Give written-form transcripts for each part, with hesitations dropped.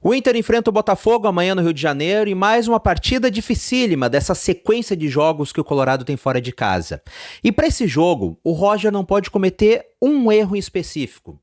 O Inter enfrenta o Botafogo amanhã no Rio de Janeiro e mais uma partida dificílima dessa sequência de jogos que o Colorado tem fora de casa. E para esse jogo, o Roger não pode cometer um erro em específico,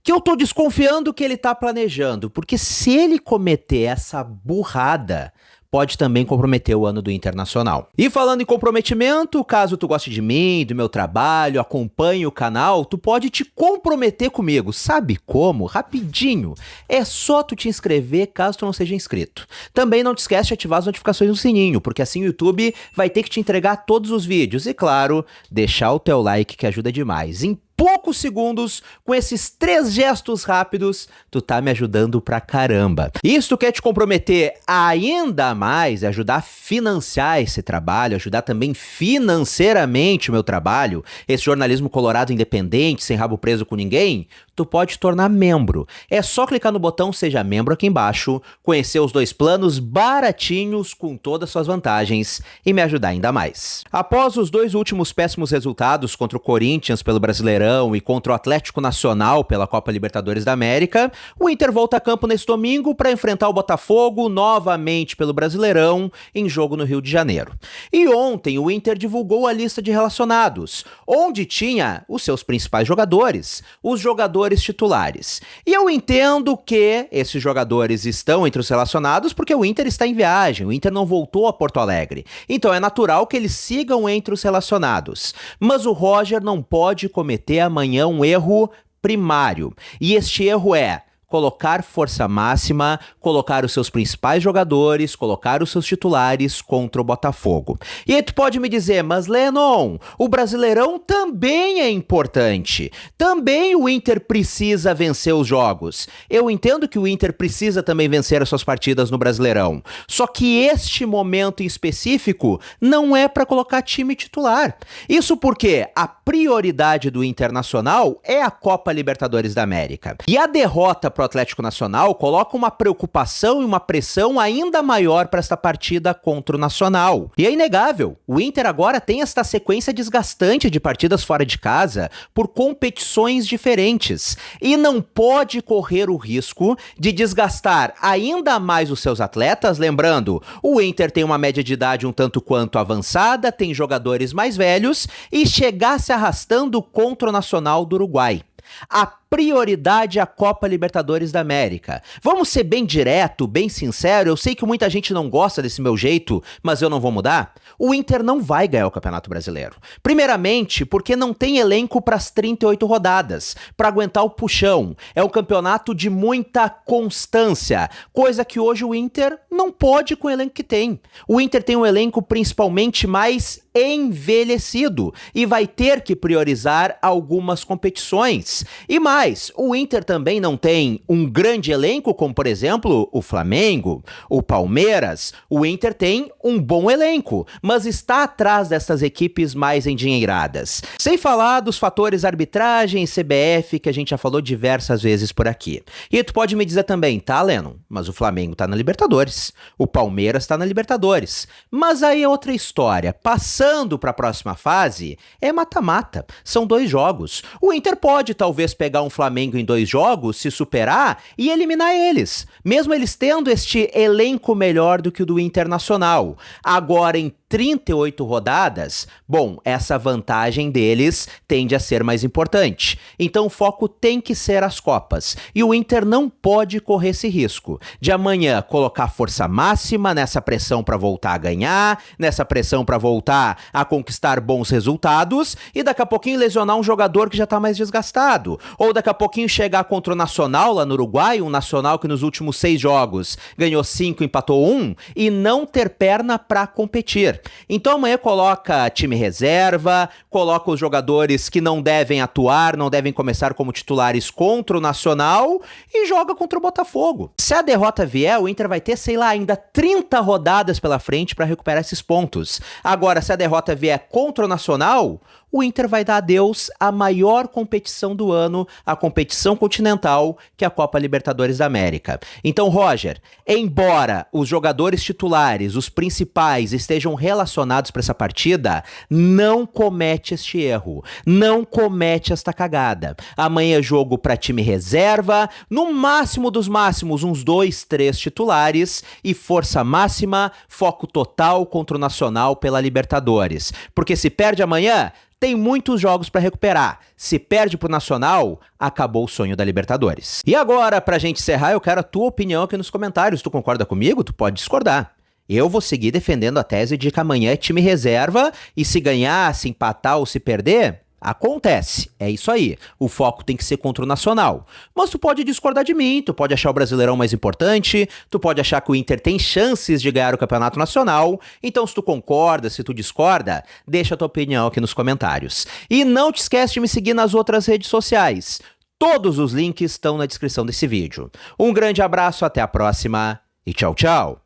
que eu tô desconfiando que ele tá planejando, porque se ele cometer essa burrada, pode também comprometer o ano do Internacional. E falando em comprometimento, caso tu goste de mim, do meu trabalho, acompanhe o canal, tu pode te comprometer comigo. Sabe como? Rapidinho. É só tu te inscrever caso tu não seja inscrito. Também não te esquece de ativar as notificações no sininho, porque assim o YouTube vai ter que te entregar todos os vídeos. E claro, deixar o teu like que ajuda demais. Em poucos segundos, com esses 3 gestos rápidos, tu tá me ajudando pra caramba. E se tu quer te comprometer ainda mais, ajudar a financiar esse trabalho, ajudar também financeiramente o meu trabalho, esse jornalismo colorado independente, sem rabo preso com ninguém, tu pode te tornar membro. É só clicar no botão Seja Membro aqui embaixo, conhecer os 2 planos baratinhos com todas as suas vantagens e me ajudar ainda mais. Após os 2 últimos péssimos resultados contra o Corinthians pelo Brasileirão e contra o Atlético Nacional pela Copa Libertadores da América, o Inter volta a campo nesse domingo para enfrentar o Botafogo novamente pelo Brasileirão em jogo no Rio de Janeiro. E ontem o Inter divulgou a lista de relacionados, onde tinha os seus principais jogadores, os jogadores titulares. E eu entendo que esses jogadores estão entre os relacionados porque o Inter está em viagem, o Inter não voltou a Porto Alegre. Então é natural que eles sigam entre os relacionados. Mas o Roger não pode cometer amanhã um erro primário. E este erro é colocar força máxima, colocar os seus principais jogadores, colocar os seus titulares contra o Botafogo. E aí tu pode me dizer, mas Lennon, o Brasileirão também é importante. Também o Inter precisa vencer os jogos. Eu entendo que o Inter precisa também vencer as suas partidas no Brasileirão. Só que este momento em específico não é para colocar time titular. Isso porque a prioridade do Internacional é a Copa Libertadores da América. E a derrota para o Atlético Nacional coloca uma preocupação e uma pressão ainda maior para esta partida contra o Nacional. E é inegável, o Inter agora tem esta sequência desgastante de partidas fora de casa por competições diferentes e não pode correr o risco de desgastar ainda mais os seus atletas. Lembrando, o Inter tem uma média de idade um tanto quanto avançada, tem jogadores mais velhos e chegar se arrastando contra o Nacional do Uruguai. A prioridade é a Copa Libertadores da América. Vamos ser bem direto, bem sincero, eu sei que muita gente não gosta desse meu jeito, mas eu não vou mudar. O Inter não vai ganhar o Campeonato Brasileiro. Primeiramente, porque não tem elenco para as 38 rodadas, para aguentar o puxão. É um campeonato de muita constância, coisa que hoje o Inter não pode com o elenco que tem. O Inter tem um elenco principalmente mais envelhecido e vai ter que priorizar algumas competições. E mais, o Inter também não tem um grande elenco como, por exemplo, o Flamengo, o Palmeiras. O Inter tem um bom elenco, mas está atrás dessas equipes mais endinheiradas. Sem falar dos fatores arbitragem e CBF que a gente já falou diversas vezes por aqui. E tu pode me dizer também, tá, Lennon? Mas o Flamengo tá na Libertadores, o Palmeiras tá na Libertadores. Mas aí é outra história. Passando para a próxima fase, é mata-mata. São 2 jogos. O Inter pode talvez pegar um Flamengo em 2 jogos, se superar e eliminar eles. Mesmo eles tendo este elenco melhor do que o do Internacional. Agora, em 38 rodadas, bom, essa vantagem deles tende a ser mais importante. Então o foco tem que ser as Copas. E o Inter não pode correr esse risco de amanhã colocar força máxima nessa pressão para voltar a ganhar, nessa pressão para voltar a conquistar bons resultados e daqui a pouquinho lesionar um jogador que já tá mais desgastado. Ou daqui a pouquinho chegar contra o Nacional lá no Uruguai, um Nacional que nos últimos 6 jogos ganhou 5, empatou 1 e não ter perna para competir. Então amanhã coloca time reserva, coloca os jogadores que não devem atuar, não devem começar como titulares contra o Nacional e joga contra o Botafogo. Se a derrota vier, o Inter vai ter, sei lá, ainda 30 rodadas pela frente para recuperar esses pontos. Agora, se a derrota vier contra o Nacional, o Inter vai dar adeus à maior competição do ano, a competição continental, que é a Copa Libertadores da América. Então, Roger, embora os jogadores titulares, os principais, estejam relacionados para essa partida, não comete este erro, não comete esta cagada. Amanhã é jogo para time reserva, no máximo dos máximos, uns 2, 3 titulares e força máxima, foco total contra o Nacional pela Libertadores. Porque se perde amanhã, tem muitos jogos para recuperar. Se perde pro Nacional, acabou o sonho da Libertadores. E agora, pra gente encerrar, eu quero a tua opinião aqui nos comentários. Tu concorda comigo? Tu pode discordar. Eu vou seguir defendendo a tese de que amanhã é time reserva e se ganhar, se empatar ou se perder, acontece. É isso aí. O foco tem que ser contra o Nacional. Mas tu pode discordar de mim, tu pode achar o Brasileirão mais importante, tu pode achar que o Inter tem chances de ganhar o Campeonato Nacional. Então, se tu concorda, se tu discorda, deixa a tua opinião aqui nos comentários. E não te esquece de me seguir nas outras redes sociais. Todos os links estão na descrição desse vídeo. Um grande abraço, até a próxima e tchau, tchau!